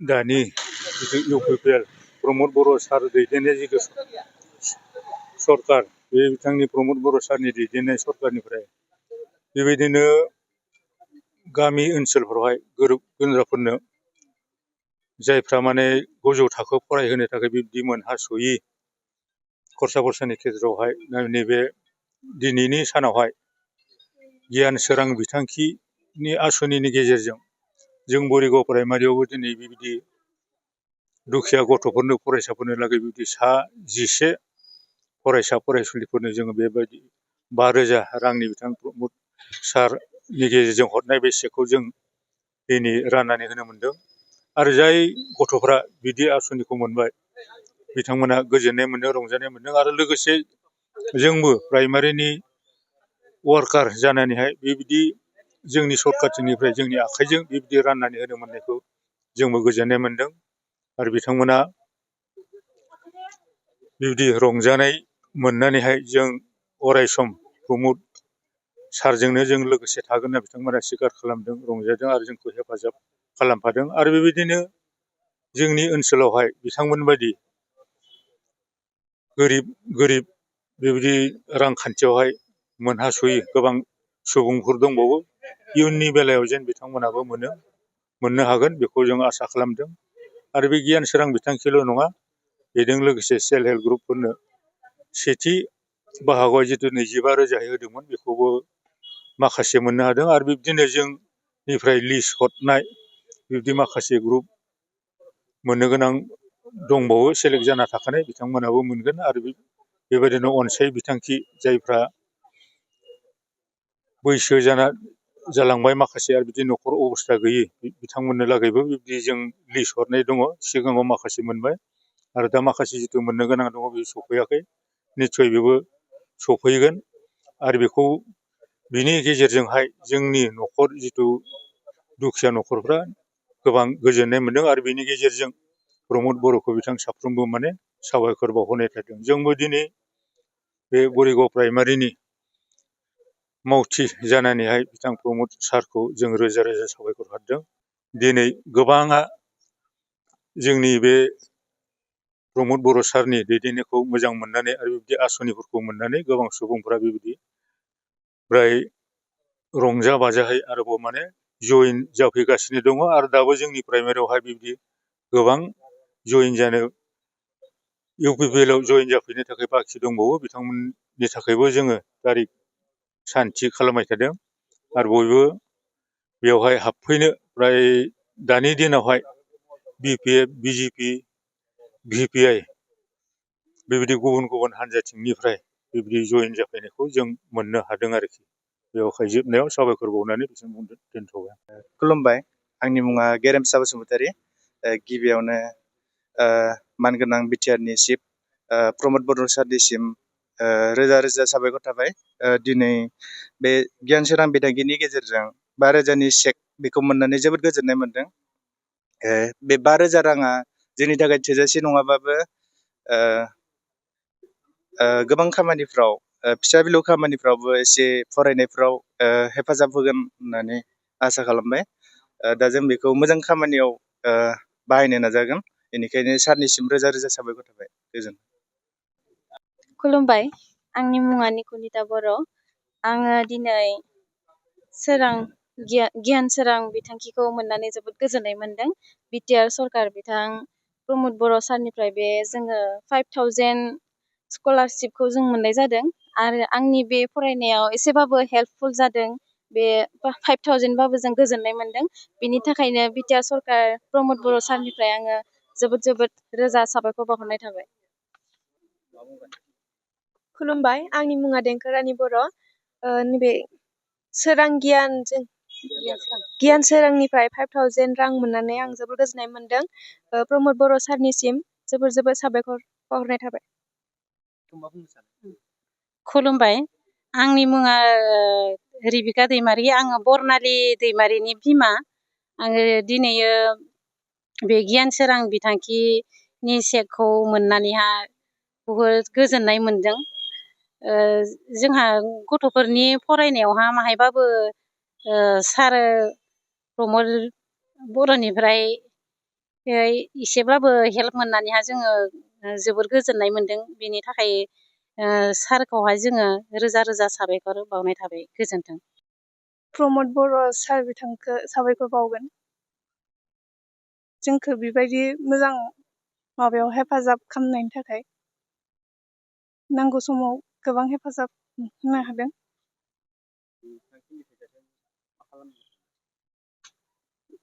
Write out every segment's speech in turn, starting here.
दानि जिथु इउपिपिएल प्रमद बर' सार दैदेननाय जिथु सरकार बे बिथांनि प्रमद बर' सारनि दैदेननाय सरकारनिफ्राय बेबायदिनो गामि ओनसोलफोरावहाय गोरिब गुन्द्राफोरनो जायफ्रा माने गोजौ थाखो फरायहोनो थाखाय बिब्दि मोनहास'यि खरसा बरसानि गेजेरावहाय नैबे दिनैनि सानावहाय गियान सोरां बिथांखिनि आसनिनि गेजेरजों जों बरिगाव प्राइमारियावबो दिनै बेबायदि दुखिया गथ'फोरनो फरायसाफोरनो लागै बिबायदि 11 फरायसा फरायसुलिफोरनो जोङो बेबायदि 5,000 रांनि बिथां प्रमद सारनि गेजेरजों हरनाय बे चेकखौ जों दिनै राननानै होनो मोनदों आरो जाय गथ'फ्रा बिदि आसनिखौ मोनबाय बिथांमोना गोजोननाय मोनदों रंजानाय मोनदों आरो लोगोसे जोंबो प्राइमारिनि वार्कार जानानैहाय बेबायदि जोंनि सरकारनिफ्राय जोंनि आखाइजों बेबायदि राननानै होनो मोननायखौ जोंबो गोजोननाय मोनदों आरो बिथांमोना बेबायदि रंजानाय मोननानैहाय जों अराय सम प्रमद सारजोंनो जों लोगोसे थागोन होनना बिथांमोना स्वीकार खालामदों रंजादों आरो जोंखौ हेफाजाब खालामफादों आरो बेबायदिनो जोंनि ओनसोलावहाय बिथांमोन बायदि गोरिब बेबायदि रांखान्थियावहाय मोनहास'यि गोबां सुबुंफोर दंबावो इयुननि बेलायाव जेन बिथांमोनाबो मोननो हागोन बेखौ जों आसा खालामदों आरो बे गियान सोरां बिथांखिल' नङा बेजों लोगोसे सेल्फ हेल्प ग्रुपफोरनो सेथि बाहागोआव जिथु 25,000 होदोंमोन बेखौबो माखासे मोननो हादों आरो बिब्दिनो जोंनिफ्राय लिस्ट हरनाय बिब्दि माखासे ग्रुप मोननो गोनां दंबावो सेलेक्ट जाना थाखानाय बिथांमोनाबो मोनगोन आरो बेबायदिनो अनसाय बिथांखि जायफ्रा बैसो जालांबाय माखासे आरो बिदि न'खर अबस्था गैयै बिथांमोननो लागैबो बिब्दि जों लिस्ट हरनाय दङ सिगाङाव माखासे मोनबाय आरो दा माखासे जिथु मोननो गोनां दङ बे सफैयाखै निस्सय बेबो सफैगोन आरो बेखौ बिनि गेजेरजोंहाय जोंनि न'खर जिथु दुखिया न'खरफ्रा गोबां गोजोननाय मोनदों आरो बेनि गेजेरजों प्रमद बर'खौ बिथां साफ्रोमबो माने साबायखर बावहरनाय थादों जोंबो दिनै बे बरिगाव प्राइमारिनि मावथि जानानैहाय बिथां प्रमद सारखौ जों रोजा रोजा साबायखर हरदों दिनै गोबाङा जोंनि बे प्रमद बर' सारनि दैदेननायखौ मोजां मोननानै आरो बिब्दि आसनिफोरखौ मोननानै गोबां सुबुंफ्रा बेबायदि फ्राय रंजा बाजाहै आरोबाव माने जइन जाफैगासिनो दङ आरो दाबो जोंनि प्राइमारियावहाय बिब्दि गोबां जइन जानो इउपिपिएलआव जइन जाफैनो थाखाय बाखि दंबावो बिथांमोननि थाखायबो जोङो तारिख सान थि खालामबाय थादों आरो बयबो बेवहाय हाबफैनो फ्राय दानि दिनावहाय बिपिएफ बिजेपि भिपिआइ बेबायदि गुबुन गुबुन हान्जाथिंनिफ्राय बेबायदि जइन जाफैनायखौ जों मोननो हादों आरोखि बेवहाय जोबनायाव साबायखर बावनानै बिसिम दोनथ'बाय खुलुमबाय आंनि मुङा गेरेमसा बसुमतारी गिबियावनो मानगोनां बिटिआरनि चिफ प्रमद बर' सारनिसिम रोजा रोजा साबायखर थाबाय दिनै बे गियान सोरां बिथांखिनि गेजेरजों 5,000नि चेक बेखौ मोननानै जोबोद गोजोननाय मोनदों बे 5,000 राङा जोंनि थाखाय थोजासे नङाबाबो गोबां खामानिफ्राव फिसा बिलौ खामानिफ्रावबो एसे फरायनायफ्राव हेफाजाब होगोन होननानै आसा खालामबाय दा जों बेखौ मोजां खामानियाव बाहायनो नाजागोन बेनिखायनो सारनिसिम रोजा रोजा साबायखर थाबाय गोजोन खुलुमबाय आंनि मुङा निकुनिता बर' आङो दिनै गियान सोरां बिथांखिखौ मोननानै जोबोद गोजोननाय मोनदों बिटिआर सरकार बिथां प्रमद बर' सारनिफ्राय बे जोङो 5,000 स्कलारशिपखौ जों मोननाय जादों आरो आंनि बे फरायनायाव एसेबाबो हेल्पफुल जादों बे 5,000 बाबो जों गोजोननाय मोनदों बिनि थाखायनो बिटिआर सरकार प्रमद बर' सारनिफ्राय आङो जोबोद रोजा साबायखर बावहरनाय थाबाय खुलुमबाय आंनि मुङा देंखोरानि बर' नैबे सोरां गियान सोरांनिफ्राय 5,000 रां मोननानै आं जोबोद गोजोननाय मोनदों प्रमद बर' सारनिसिम जोबोद साबायखर बावहरनाय थाबाय खुलुमबाय आंनि मुङा रिबिका दैमारि आङो बरनालि दैमारिनि बिमा आङो दिनै बे गियान सोरां बिथांखिनि चेकखौ मोननानैहाय बहुद गोजोननाय मोनदों जोंहा गथ'फोरनि फरायनायावहा माहायबाबो सार प्रमद बर'निफ्राय एसेब्लाबो हेल्प मोननानैहा जोङो जोबोर गोजोननाय मोनदों। बेनि थाखाय सारखौहाय जोङो रोजा रोजा साबायखर बावनाय थाबाय। गोजोन्थों। प्रमद बर' सार बिथांखौ साबायखर बावगोन जोंखौ बेबायदि मोजां माबायाव हेफाजाब खालामनायनि थाखाय नांगौ समाव गोबां हेफाजाब होनो हादों।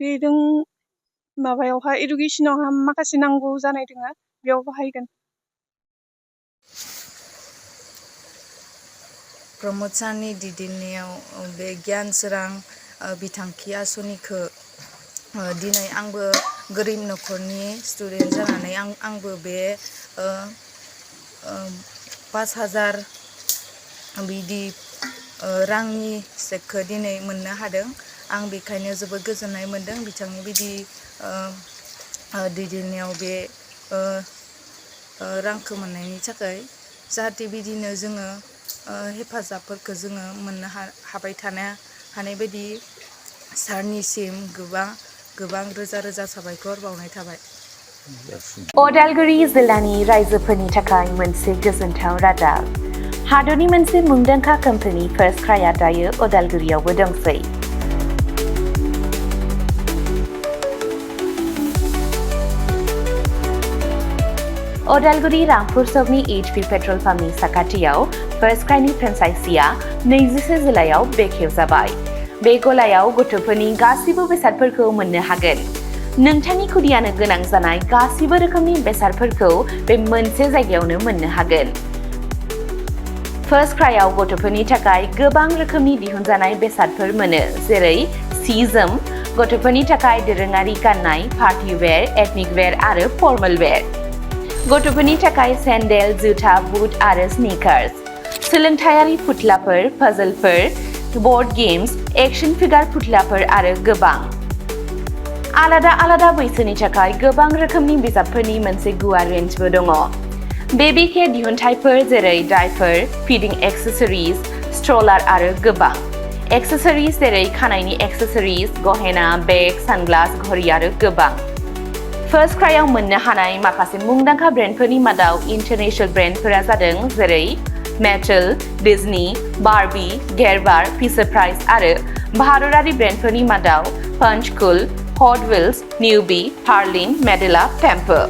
बेदों माबायावहाय इडुकेसनावहा माखासे नांगौ जानाय दोङो बेयाव बाहायगोन। प्रमद सारनि दैदेननायाव बे गियान सोरां बिथांखि आसनिखौ दिनै आंबो गोरिब न'खरनि स्टुडेन्ट जानानै आंबो बे 5,000 बिदि रांनि चेकखौ दिनै मोननो हादों। आं बेखायनो जोबोद गोजोननाय मोन्दों बिथांनि बिदि दैदेननायाव बे रांखौ मोननायनि थाखाय। जाहाथे बिदिनो जोङो हेफाजाबफोरखौ जोङो मोननो हाबाय थानो हानाय बायदि सारनिसिम गोबां रोजा रोजा साबायखर बावनाय थाबाय। अदालगुरि जिल्लानि रायजोफोरनि थाखाय मोनसे गोजोनथाव रादाब। हादरनि मोनसे मुंदांखा कम्पानि फार्स्ट क्राइआ दायो अदालगुरियावबो दंसै। अदालगुरि रामपुर सकनि HP पेट्रल पाम्पनि साखाथियाव फार्स्ट क्राइनि फ्रेन्चाइजिआ 21 जुलाइआव बेखेवजाबाय। बे गलायाव गथ'फोरनि गासिबो बेसादफोरखौ मोननो हागोन। नोंथांनि खुदियानो गोनां जानाय गासिबो रोखोमनि बेसादफोरखौ बे मोनसे जायगायावनो मोननो हागोन। फार्स्ट क्राइआव गथ'फोरनि थाखाय गोबां रोखोमनि दिहुनजानाय बेसादफोर मोनो, जेरै सि-जोम, गथ'फोरनि थाखाय दोरोङारि गाननाय, पार्टी वेर, एथनिक वेर आरो फर्मेल वेर, गथ'फोरनि थाखाय सेन्डेल, जुथा, बुट आरो स्निकार्स, सोलोंथायारि फुथुलाफोर, पाजलफोर, बर्ड गेम्स, एक्शन फिगार फुथुलाफोर आरो गोबां। आलादा बैसोनि थाखाय गोबां रोखोमनि बिजाबफोरनि मोनसे गुवार रेन्जबो दङ। बेबी केयार दिहुनथायफोर जेरै डायपार, फिडिं एक्सेसरिज, स्ट्रलार आरो गोबां। एक्सेसरिज जेरै खानायनि एक्सेसरिज, गहेना, बेग, सानग्लास, घड़ी आरो गोबां। फार्स्ट क्राइआव मोननो हानाय माखासे मुंदांखा ब्रेन्डफोरनि मादाव इन्टारनेशनेल ब्रेन्डफोरा जादों जेरै Mattel, Disney, Barbie, Gerber, Fisher Price आरो भारतारि ब्रेन्डफोरनि मादाव पंचकुल, हट व्हील्स, निउबी, हार्लिन, मेडेला, टेम्पो।